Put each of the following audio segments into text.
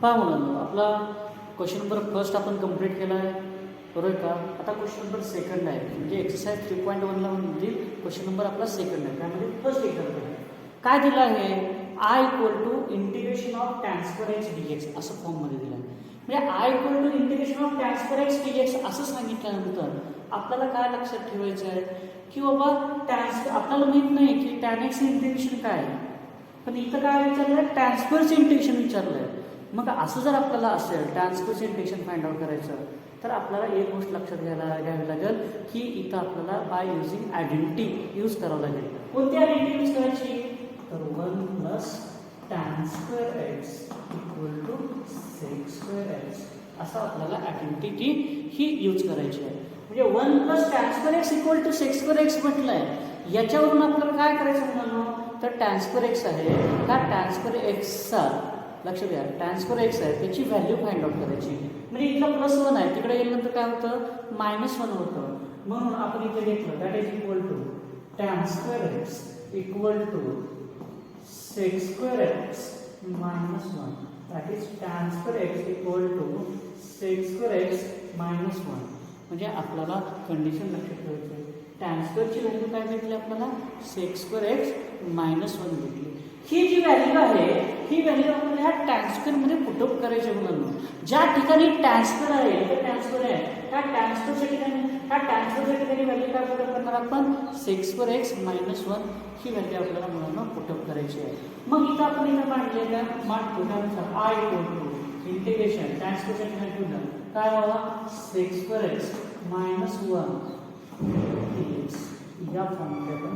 पहा मुलांनो, आपला क्वेश्चन नंबर फर्स्ट आपण कंप्लीट केला आहे, बरोबर का. आता क्वेश्चन नंबर सेकंड आहे, म्हणजे एक्सरसाइज 3.1ला मधील क्वेश्चन नंबर आपला सेकंड आहे. त्यामध्ये फर्स्ट एक्झाम्पल आहे. काय दिलं आहे, I equal to integration of transfer x d x असं फॉर्ममध्ये दिलं आहे. म्हणजे I equal to integration of transfer x d x असं सांगितल्यानंतर आपल्याला काय लक्षात ठेवायचं आहे की बाबा ट्रान्सफर आपल्याला माहीत नाही की टॅन एक्स इंटिग्रेशन काय आहे, पण इथं काय विचारलं आहे, ट्रान्सफरचं इंटिग्रेशन विचारलं आहे. मग असं जर आपल्याला असेल ट्रान्सफरचं इंटिग्रेशन फाइंड आउट करायचं, तर आपल्याला एक गोष्ट लक्षात घ्यावी लागेल की इथं आपल्याला बाय युझिंग आयडेंटिटी यूज करावं लागेल. कोणती आयडेंटिटी यूज करायची, तर 1 plus tan square x equal to sec square x असं आपल्याला आयडेंटिटी ही यूज करायची आहे. म्हणजे 1 plus tan square x equal to sec square x म्हटलं आहे, याच्यावरून आपल्याला काय करायचं म्हणालो, तर टॅन स्क्वेअर एक्स आहे, त्या टॅन स्क्वेअर एक्सचा लक्षात घ्या टॅन स्क्वेअर एक्स आहे त्याची व्हॅल्यू फाइंड आउट करायची. म्हणजे इथलं +1 आहे, तिकडे गेल्यानंतर काय होतं -1 होतं. म्हणून आपण इथे घेतलं that is equal to tan square x equal to sec square x -1 that is tan square x equal to sec square x -1. म्हणजे आपल्याला कंडिशन लक्षात ठेवायची आहे, टॅन स्क्वेअरची व्हॅल्यू काय भेटली आपल्याला, सेक स्क्वेअर एक्स -1 भेटली. ही जी व्हॅल्यू आहे ही व्हॅल्यू आपल्याला ह्या टॅन स्क्वेअरमध्ये पुटअप करायची मुलांना. ज्या ठिकाणी टॅन स्क्वेअर आहे इथे टॅन स्क्वेअर आहे, त्या टॅन स्क्वेअरच्या ठिकाणी व्हॅल्यू काय पुटअप करणार आपण, सेक स्क्वेअर एक्स -1 ही व्हॅल्यू आपल्याला मुलांना पुटअप करायची आहे. मग इथं आपण इथं मांडलेल्या त्यानुसार I equal to integration tan स्क्वेअरच्या ठिकाणी ठेवलं काय बाबा, सेक स्क्वेअर एक्स -1 dx या फॉर्ममध्ये आपण.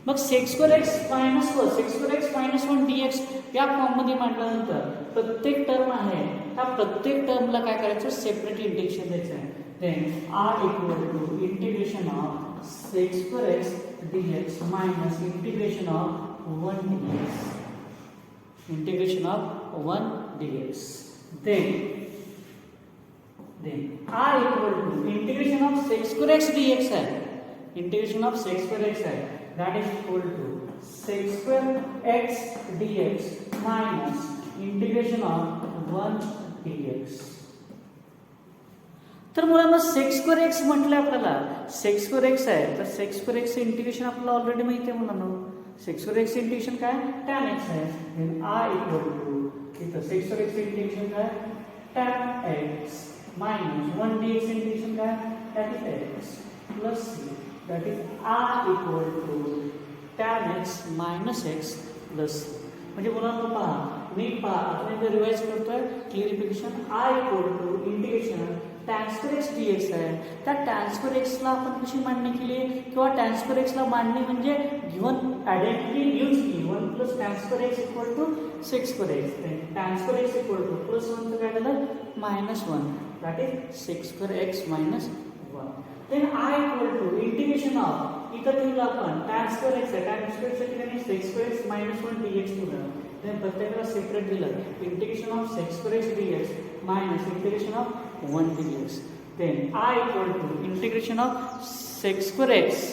मग सेक स्क्वेअर एक्स -1 dx या फॉर्ममध्ये मांडल्यानंतर प्रत्येक टर्म आहे त्या प्रत्येक टर्मला काय करायचं, सेपरेट इंटिग्रेशन द्यायचं आहे. Then R equal to integration of sec square x dx minus integration of 1 dx, integration of 1 dx. Then R equal to integration of sec square x dx आहे, integration of sec square x आहे, that is equal to sec square x dx minus integration of 1 dx. तर मुलांना sec square x म्हटलं आपल्याला, सेक square x आहे तर sec square x integration आपल्याला already माहिती आहे मुलांना. सेक स्क्वेअर एक्स इंटिग्रेशन काय, टॅन एक्स आहे. देन आय इक्वल टू इथं सेक स्क्वेअर एक्स इंटिग्रेशन काय, tan x minus 1 dx integration काय, that is x plus C. That is r equal to tan x minus x plus. म्हणजे मुलांना पहा नीट पहा, आपण इथे रिवाइज करतोय clarification. I equal to integration tan square x dx आहे, त्या टॅन स्क्वेअर एक्सला आपण कशी मांडणी केली किंवा टॅन स्क्वेअर एक्सला मांडणी म्हणजे गिव्हन आयडेंटिटी यूज केली 1 plus tan square x equal to sec square x. Tan square x equal to +1 चं काय झालं -1 that is sec square x -1. Then I equal to integration of इथं ठेवलं आपण tan square x आहे, tan square च्या ठिकाणी sec square x -1 dx ठेवलं. then प्रत्येकाला सेपरेट दिलं integration of sec square x dx minus integration of 1 dx. then I equal to integration of sec square x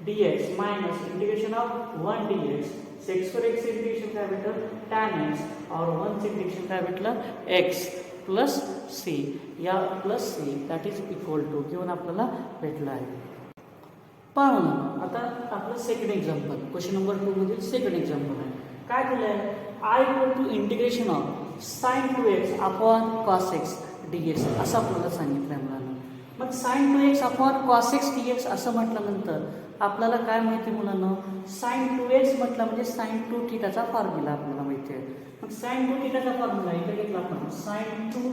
dx minus integration of 1 dx. sec square x integration काय भेटलं, tan x और 1 integration काय भेटलं, x plus C या plus C that is equal to घेऊन आपल्याला भेटला आहे. पहा म्हणून आता आपलं सेकंड एक्झाम्पल क्वेश्चन नंबर 2 मधील सेकंड एक्झाम्पल आहे. काय दिलं आहे, I equal to integration of sine 2x upon cos x dx असं आपल्याला सांगितलं आहे मुलांना. मग sine 2x upon cos x dx असं म्हटल्यानंतर आपल्याला काय माहिती मुलांना, साइन 2x म्हटलं म्हणजे साइन 2 थीटाचा फॉर्म्युला आपल्याला माहिती आहे. मग साइन 2 थीटाचा फॉर्म्युला इथे घेतला आपण, sine 2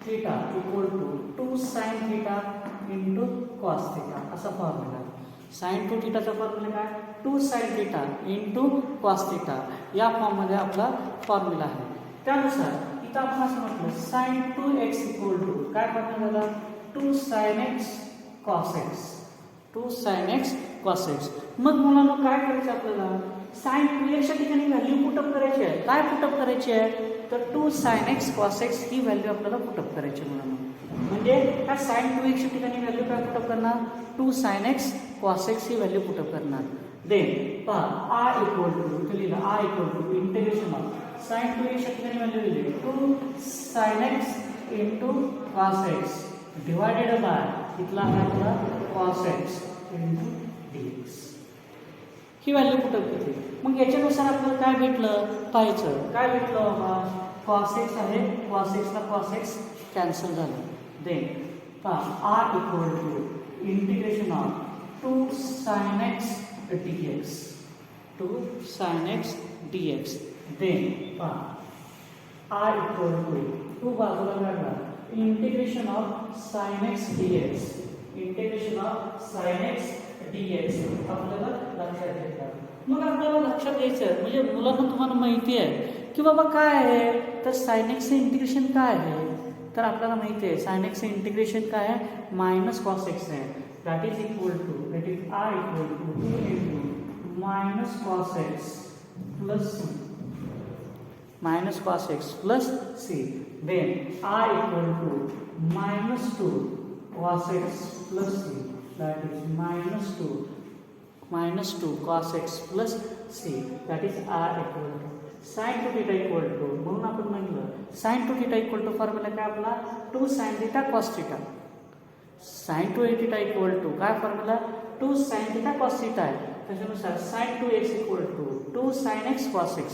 theta equal to 2 sine theta into cos theta असा फॉर्म्युला. साइन 2 थीटाचा फॉर्म्युला काय, 2 sine theta into cos theta या फॉर्ममध्ये आपला फॉर्म्युला आहे. त्यानुसार इथं आपण असं म्हटलं साइन 2x इक्वल टू काय फॉर्म्युला झाला, 2 sine x cos x, 2 sine x cos x. मग मुलांना काय करायचं आपल्याला, साइन 2x च्या ठिकाणी व्हॅल्यू पुटअप करायची आहे. काय पुटअप करायची आहे, तर 2 साइन x कॉस एक्स ही व्हॅल्यू आपल्याला पुटअप करायची मुलांना. म्हणजे ह्या साइन 2x च्या ठिकाणी व्हॅल्यू काय पुटअप करणार, 2 साइन x कॉस एक्स ही व्हॅल्यू पुटअप करणार. देन पहा आय इक्वल टू इथे लिहिलं, I equal to integration of sine 2 x ठिकाणी व्हॅल्यू दिली 2 sine x into cos x divided by इथला आहे आपला कॉस एक्स इंटू dx. ही व्हॅल्यू कुठं होती? मग याच्यानुसार आपल्याला काय भेटलं पाहायचं. काय भेटलं बाबा? कॉस एक्स आहे, कॉस एक्सला कॉस एक्स कॅन्सल झालं. देन पहा R equal to integration of 2 sine x dx 2 sine x dx. Then पहा आर इक्वल टू 2 बाजूला काढला integration of sine x dx integration of sine x dx आपल्याला लक्षात घ्यायचं. मग आपल्याला लक्षात घ्यायचं म्हणजे मुलांना तुम्हाला माहिती आहे की बाबा काय आहे तर साइन एक्सचं इंटिग्रेशन काय आहे. तर आपल्याला माहिती आहे साइन एक्सचं इंटिग्रेशन काय आहे मायनस कॉस एक्स आहे. That is equal to that is R equal to 2 into minus cos x plus C minus cos x plus C. Then R equal to minus 2 cos x plus C that is minus 2 cos x plus c that is r equal to sin 2 theta equal to म्हणून आपण म्हटलं sin 2 theta equal to formula काय आपला 2 sin theta cos theta. sin 2 theta equal to काय formula 2 sin theta cos theta आहे. त्याच्यानुसार sin 2x equal to 2 sin x cos x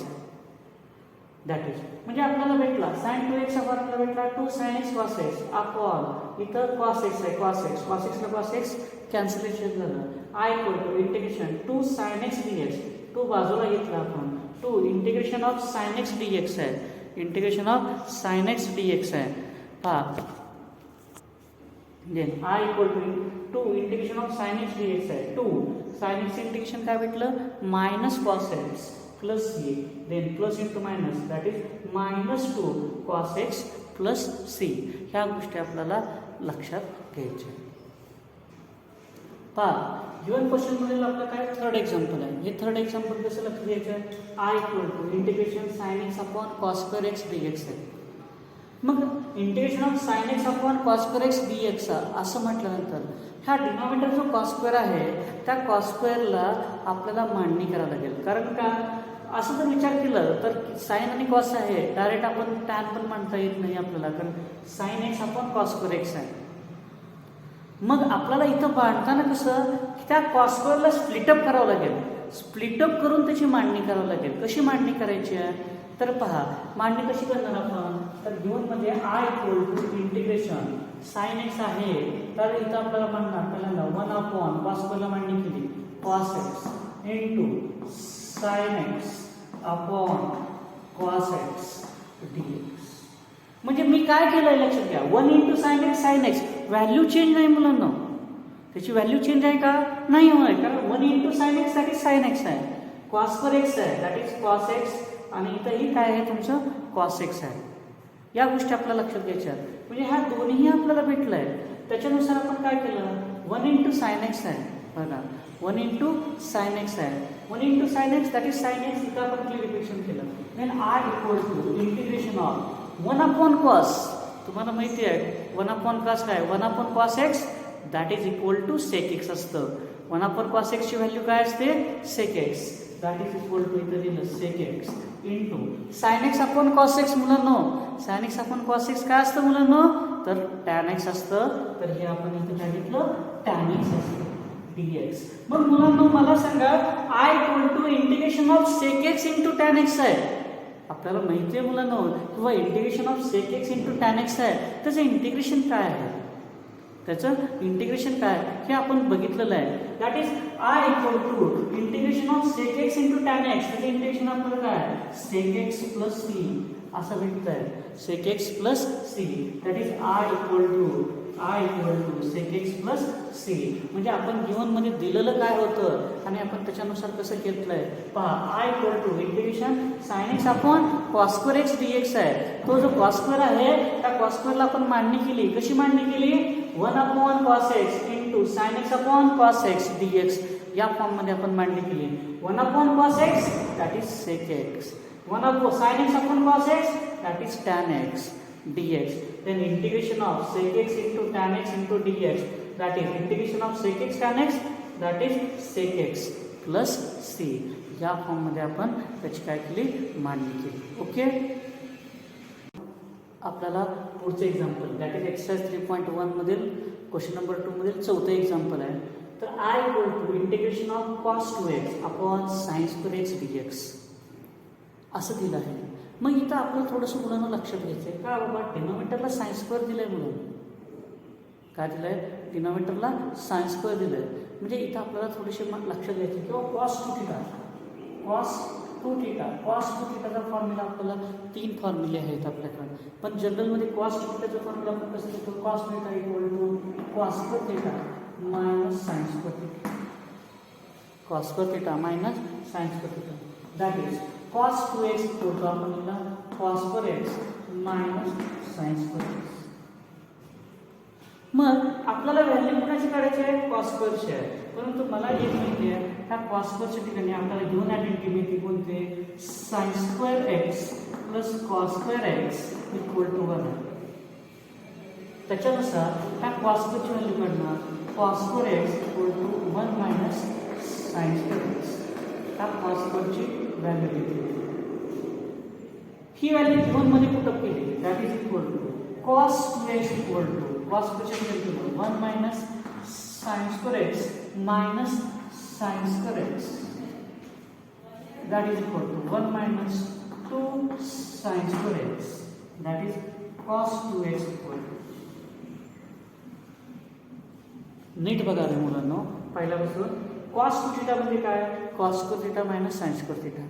that is म्हणजे आपल्याला भेटला sin 2x चा फॉर्म्युला भेटला 2 sin x cos x upon इथं cos x आहे cos x ला cos x कॅन्सलेशन झालं. I equal to integration 2 sin x dx 2 बाजूला घेतला आपण 2 integration of sin x dx आहे integration of sin x dx आहे. पहा then I equal to 2 integration of sin x dx आहे 2 sin x integration काय भेटलं minus cos x plus c then plus into minus that is minus 2 cos x plus c. ह्या गोष्टी आपल्याला लक्षात घ्यायच्या. पहा गिवन क्वेश्चन मध्ये आपलं काय थर्ड एक्झाम्पल आहे. हे थर्ड एक्झाम्पल कसं लक्षात घ्यायचं I equal to integration sine x upon cos square x dx आहे. मग integration of sine x upon cos square x dx असं म्हटल्यानंतर हा डिनॉमिनेटर जो कॉस स्क्वेअर आहे त्या कॉस स्क्वेअरला आपल्याला मांडणी करावी लागेल. कारण का असं जर विचार केलं तर साइन आणि कॉस आहे डायरेक्ट आपण टॅन पण मांडता येत नाही आपल्याला कारण sign x upon cos square x आहे. मग आपल्याला इथं मांडताना कसं त्या कॉस स्क्वेअरला स्प्लिटअप करावं लागेल. स्प्लिटअप करून त्याची मांडणी करावं लागेल. कशी मांडणी करायची आहे तर पहा मांडणी कशी करणार आपण तर गिवनमध्ये I equal to integration sine x आहे तर इथं आपल्याला मांडणार पहिल्यांदा 1 अपॉन कॉस स्क्वेअरला मांडणी केली cos x into sine x upon cos x dx. म्हणजे मी काय केलंय लक्षात घ्या 1 into sine x sine x value change नाही मुलांना. त्याची व्हॅल्यू चेंज आहे का नाही होय कारण 1 इंटू साइन एक्स साठी साइन एक्स आहे कॉस स्क्वेअर एक्स आहे दॅट इज कॉस एक्स आणि इथंही काय आहे तुमचं कॉस एक्स आहे. या गोष्टी आपल्याला लक्षात घ्यायच्या म्हणजे ह्या दोन्हीही आपल्याला भेटलं आहे. त्याच्यानुसार आपण काय केलं 1 इंटू साइन एक्स आहे बघा 1 इंटू साइन एक्स आहे 1 into sine x that is sine x इथं आपण क्लिअरिफिकेशन केलं. Then R equal to integration of 1 upon cos तुम्हाला माहिती आहे 1 अपॉन कॉस काय 1 upon cos x that is equal to sec x असतं. 1 अपॉन कॉस एक्सची व्हॅल्यू काय असते sec x that is equal to इथं दिलं sec x into sine x upon cos x मुलांनो sine x upon cos x काय असतं मुलांनो तर टॅन एक्स असतं. तर हे आपण इथं काय घेतलं टॅन एक्स असतं dx. मग मुलांनो मला सांगा I equal to integration of sec x into tan x आहे. आपल्याला माहिती आहे मुलांनो किंवा integration of sec x into tan x आहे त्याचं इंटिग्रेशन काय आहे त्याचं इंटिग्रेशन काय हे आपण बघितलेलं आहे. That is I equal to integration of sec x into tan x त्याचं इंटिग्रेशन आपल्याला काय सेक एक्स प्लस सी असं भेटत आहे sec x plus C that is I equal to sec x plus C. म्हणजे आपण गिवनमध्ये दिलेलं काय होतं आणि आपण त्याच्यानुसार कसं घेतलंय पहा I equal to integration sine x upon cos square x dx आहे. तो जो कॉस स्क्वेअर आहे त्या कॉस स्क्वेअरला आपण मांडणी केली. कशी मांडणी केली 1 upon cos x into sine x upon cos x dx या फॉर्ममध्ये आपण मांडणी केली. 1 upon cos x that is sec x 1 upon sine x upon cos x that is tan x dx. Then integration of sec x into tan x into dx that is integration of sec x tan x that is sec x plus c. या फॉर्ममध्ये आपण त्याची काय केली, मांडणी केली. Okay. आपल्याला पुढचं एक्झाम्पल दॅट इज एक्सरसाइज 3.1 मधील क्वेश्चन नंबर 2 मधील चौथं एक्झाम्पल आहे. तर I equal to integration of cos 2x upon sin square x dx असं दिलं आहे. मग इथं आपलं थोडंसं मुलांना लक्षात घ्यायचं आहे का बाबा, डिनॉमिनेटरला साइन स्क्वेअर दिलं आहे म्हणून काय दिलं आहे, डिनॉमिनेटरला साइन स्क्वेअर दिलं आहे. म्हणजे इथं आपल्याला थोडेसे लक्षात घ्यायचं आहे किंवा cos 2 theta, cos 2 theta, cos 2 थीटाचा फॉर्म्युला आपल्याला 3 फॉर्म्युले आहेत आपल्याकडे. पण जनरलमध्ये cos 2 थीटाचा फॉर्म्युला आपण कसं देतो, cos theta equal to cos square theta minus sine square theta, cos square theta minus sine square theta. That is cos 2x equal to आपण लिहिला cos square x minus sine square x. मग आपल्याला value कोणाची काढायची आहे, cos स्क्वेअरची आहे. परंतु मला एक माहिती आहे, ह्या cos स्क्वेअरच्या ठिकाणी आपल्याला घेऊन आयडेंटिटी मिळते कोणते, sine square x plus cos square x equal to 1. त्याच्यानुसार ह्या cos स्क्वेअरची व्हॅल्यू काढणार, cos square x equal to 1 minus sine square x. ह्या cos स्क्वेअरची व्हॅल्यू घेतली. ही व्हॅल्यू घेऊन मध्ये पुटअप केली, that is equal to cos 2x equal to cos स्क्वेअरची value 1 minus sine square x minus sine square x. That is equal to 1 minus 2 sine square x. That is cos 2x equal to. नीट बघा रे मुलांनो, पहिल्यापासून cos 2 theta म्हणजे काय, cos square theta minus sine square theta.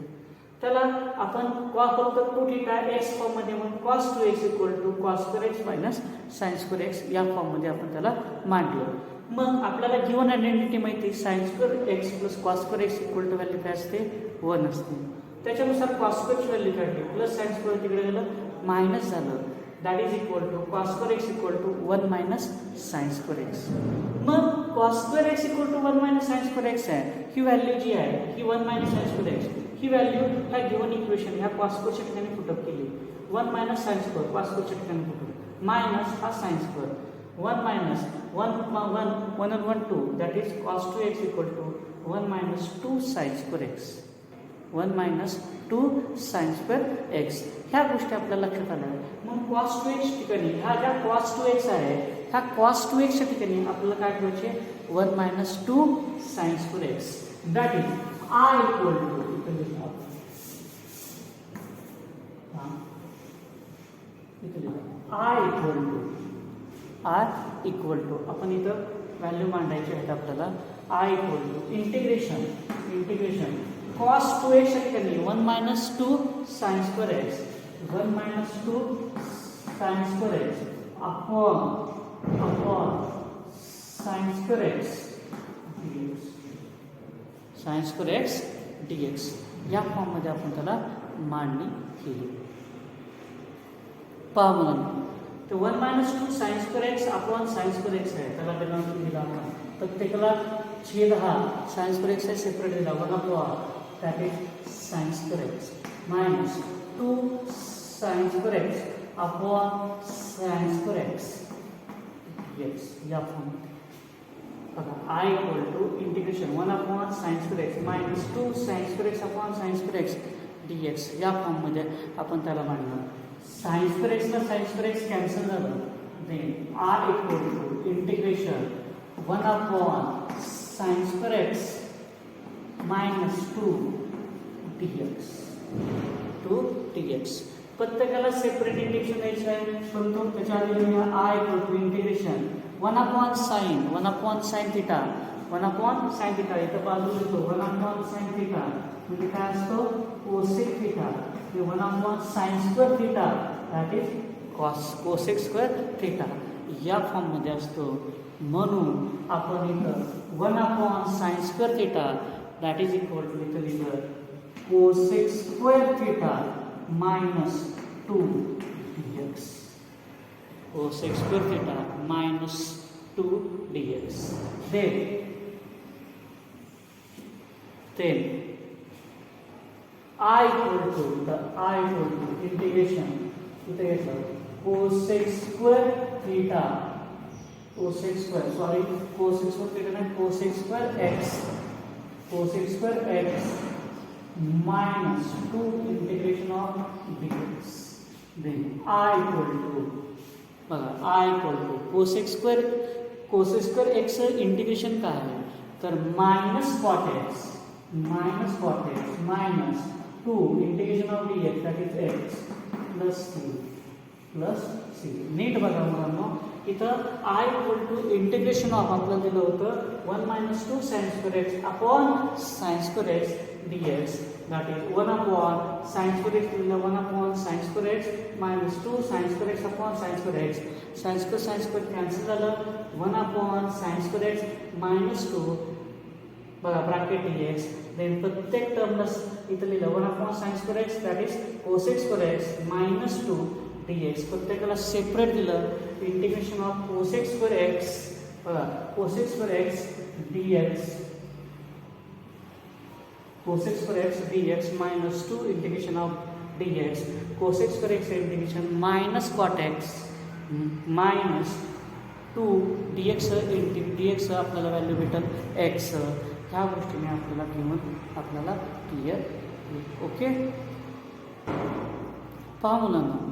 त्याला आपण फक्त 2 थीटा x फॉर्ममध्ये म्हणून cos 2x equal to cos square x minus sine square x या फॉर्ममध्ये आपण त्याला मांडलं. मग आपल्याला गिवन आयडेंटिटी माहिती, sine square x plus cos square x equal to value काय असते, 1 असते. त्याच्यानुसार cos स्क्वेअरची व्हॅल्यू काढली, प्लस साइन स्क्वेअर तिकडे गेलं मायनस झालं, that is equal to cos square x equal to 1 minus sine square x. मग cos square x equal to 1 minus sine square x आहे, ही व्हॅल्यू जी आहे ही 1 मायनस साइन स्क्वेअर x, ही व्हॅल्यू ह्या गिवन इक्वेशन ह्या cos स्क्वेअरच्या ठिकाणी पुटअप केली. 1 मायनस साइन स्क्वेअर cos स्क्वेअरच्या ठिकाणी पुटअप, मायनस हा sine square, 1 minus 1 1 and 1 2, that is cos 2x equal to 1 minus 2 sine square x, 1 minus 2 sine square x. ह्या गोष्टी आपल्याला लक्षात आल्या. मग cos 2x ठिकाणी ह्या ज्या cos 2x आहे, ह्या cos 2x च्या ठिकाणी आपल्याला काय ठेवायचे, 1 minus 2 sine square x. That is I equal to I equal to आपण इथं व्हॅल्यू मांडायची आहेत आपल्याला. I equal to integration cos 2x च्या ठिकाणी 1 minus 2 sine square x, 1 minus 2 sine square x upon sine square x sine square x dx या फॉर्ममध्ये आपण त्याला मांडणी केली. पहा मुलांना, तर 1 minus 2 sine square x upon sine square x आहे, त्याला डिनॉमिनेटर दिला आपण, प्रत्येकाला छेद हा साइन स्क्वेअर x आहे सेपरेट दिला, 1 upon that is sine square x minus 2 sine square x upon sine square x dx या फॉर्ममध्ये. बघा I equal to integration 1 upon sine square x minus 2 sine square x upon sine square x dx या फॉर्ममध्ये आपण त्याला मांडणार. Sine square x ला sine square x cancel झालं, then I equal to integration 1 upon sine square x minus 2 dx. प्रत्येकाला separate integration द्यायचं आहे, परंतु त्याच्या आधी I equal to integration 1 upon sine theta, 1 upon sine theta इथं बाजू येतो, 1 अपॉन साइन थिटा म्हणजे काय असतो, cosec theta, 1 upon sine square theta that is cosec square theta या फॉर्ममध्ये असतो. म्हणून आपण इथं 1 upon sine square theta that is equal to इथं लिहिलं cosec square theta minus 2 dx, cosec square theta minus 2 dx. Then I equal to integration इथे घेतलं cosec square theta, cosec square theta नाही, cosec square x minus 2 integration of dx. Then I equal to बघा I equal to cos square x integration काय आहे तर minus cot x minus 2 integration of dx that is x plus c. नीट बघा मुलांनो इथं I equal to integration of आपल्याला दिलं होतं 1 minus 2 sin square x upon sin square x dx that is 1 upon sin square x दिलं 1 upon sin square x minus 2 sin square x upon sin square x sin square cancel झालं 1 upon sin square x minus 2 बघा bracket dx then प्रत्येक टर्मला इथं लिहिलं 1 upon sin square x that is cos square x minus 2 dx प्रत्येकाला separate दिलं integration of cos square x बघा cos square x dx cos square x dx minus 2 integration of dx cos square x integration minus cot x minus 2 dx आपल्याला value भेटेल x. ह्या गोष्टीने आपल्याला किंमत आपल्याला क्लिअर ओके. पहा मुलांना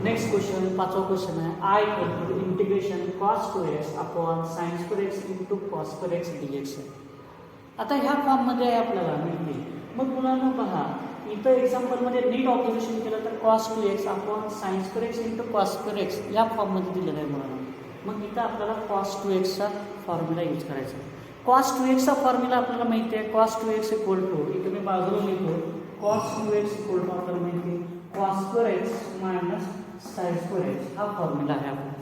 नेक्स्ट क्वेश्चन 5वा क्वेश्चन आहे I equal to integration cos square x upon sin square x into cos square x dx. आता ह्या फॉर्ममध्ये आहे आपल्याला मिळते. मग मुलांना पहा इथं एक्झाम्पलमध्ये नीट ऑब्झर्वेशन केलं तर cos 2x upon sin square x into cos square x या फॉर्ममध्ये दिलेलं आहे मुलांना. मग इथं आपल्याला cos 2x चा फॉर्म्युला यूज करायचा आहे. cos 2x चा फॉर्म्युला आपल्याला माहिती आहे cos 2x इक्वल टू इथे मी बाजूला लिहितो cos 2x इक्वल टू आपल्याला माहिती आहे cos square x minus sin square x हा फॉर्म्युला आहे आपला.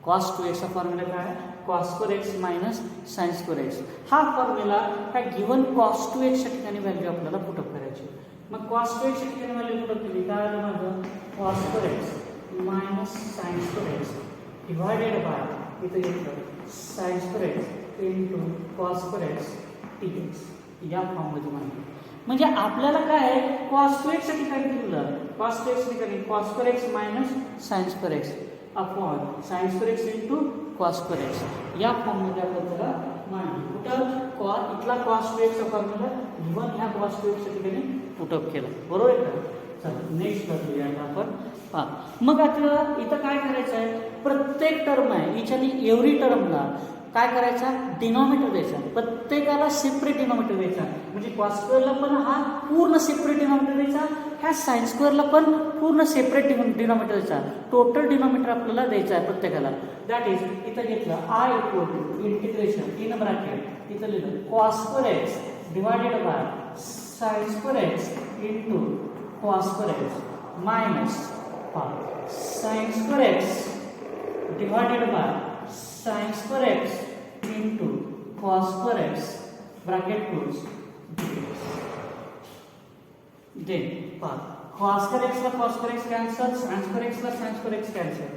cos 2x चा फॉर्म्युला काय आहे cos square x minus sin square x. हा फॉर्म्युला काय गिवन cos 2x च्या ठिकाणी व्हॅल्यू आपल्याला पुटअप करायची. मग cos 2x च्या ठिकाणी व्हॅल्यू पुटअप केली काय आलं माझं cos square x minus sin square x divided bye इथे घेतलं sin square x into cos square x dx या फॉर्ममध्ये माहिती. म्हणजे आपल्याला काय आहे cos 2x च्या ठिकाणी दिलं cos 2x ठिकाणी cos square x minus sin square x upon sin square x into cos square x या फॉर्ममध्ये आपण त्याला मांडली. कुठं इथला cos 2x चा फॉर्म्युला गिवन ह्या cos 2x च्या ठिकाणी पुटअप केला बरोबर आहे का. चला नेक्स्ट करूया आपण पहा. मग आता इथं काय करायचं आहे प्रत्येक टर्म आहे इच आणि एव्हरी टर्मला काय करायचा डिनॉमिनेटर द्यायचा प्रत्येकाला सेपरेट डिनॉमिनेटर द्यायचा. म्हणजे cos स्क्वेअरला पण हा पूर्ण सेपरेट डिनॉमिनेटर द्यायचा ह्या sin स्क्वेअरला पण पूर्ण सेपरेट डिनॉमिनेटर द्यायचा. टोटल डिनॉमिनेटर आपल्याला द्यायचा आहे प्रत्येकाला. दॅट इज इथं घेतलं I equal to integration in bracket इथं लिहिलं cos square x divided by sin square x into cos square x minus sin square x divided by sin square x into cos square x bracket close dx. Then cos square x ला cos square x cancel, sin square x ला sin square x cancel.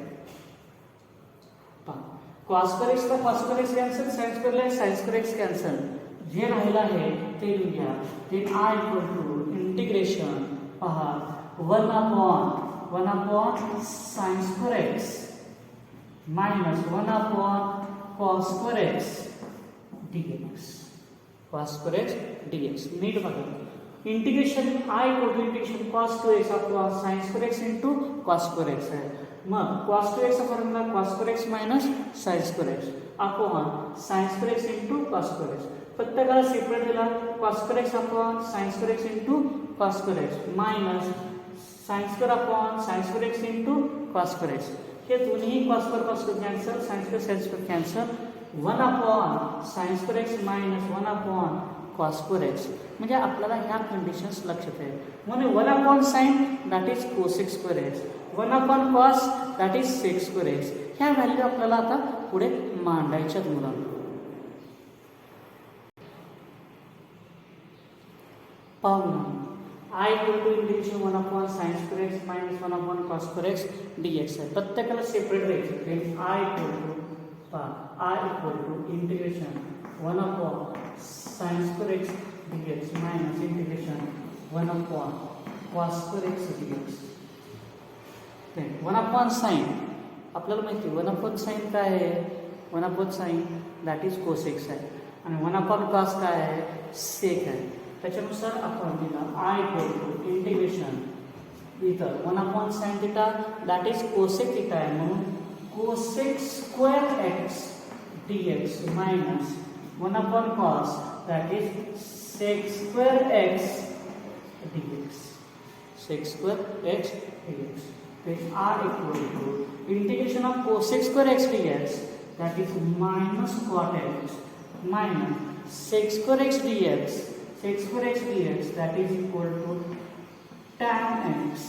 cos square x ला cos square x cancel, sin square ला sin square x cancel. जे राहिलं आहे ते लिहूया. Then I equal to integration पहा 1 upon sin square x minus 1 upon cos square x dx. cos square x dx. नीट बघा integration I equal to integration cos 2x upon sin square x into cos square x आहे. मग cos 2x चा formula cos square x minus sin square x upon sin square x into cos square x. प्रत्येकाला separate दिला cos square x upon sin square x into cos square x minus sin square upon sin square x into cos square x. हे दोन्ही cos square cancel sin square cancel 1 upon sin square x minus 1 upon cos square x. म्हणजे आपल्याला ह्या conditions लक्षात आहे. म्हणून 1 upon sin that is cos square x 1 upon cos that is sec square x. ह्या value आपल्याला आता पुढे मांडायच्यात मुलांना. पाहू I equal to integration 1 upon sin square x minus 1 upon cos square x dx आहे. प्रत्येकाला सेपरेट द्यायचं. Then I equal to integration 1 upon sin square x dx minus integration 1 upon cos square x dx. Then 1 upon sin आपल्याला माहिती आहे 1 upon sin काय आहे 1 upon sin that is cos x आहे आणि 1 अपॉन cos काय आहे sec आहे. त्याच्यानुसार आपण दिला आय इक्वल टू इंटिग्रेशन इथं 1/sin theta that is cosec theta आहे म्हणून cosec square x dx minus 1/cos that is sec square x dx sec square x dx. Then r equal to integration of cosec square x dx that is minus cot x minus sec square x dx that is equal to tan x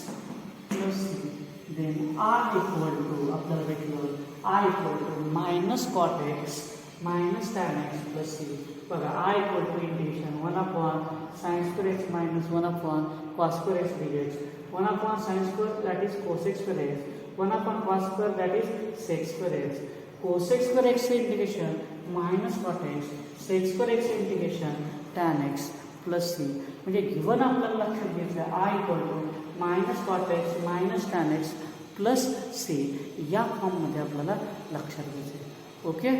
plus c. Then r equal to आपल्याला भेटलं r equal to minus cot x minus tan x plus c. बघा r equal to integration 1/sin square x minus 1/cos square x dx 1/sin square that is cosec square x 1/cos square that is sec square x. cosec square x integration minus cot x sec square x integration tan x plus c. म्हणजे given आपल्याला लक्षात घ्यायचं i equal to minus cot x minus tan x plus c या फॉर्ममध्ये आपल्याला लक्षात घ्यायचं. Okay.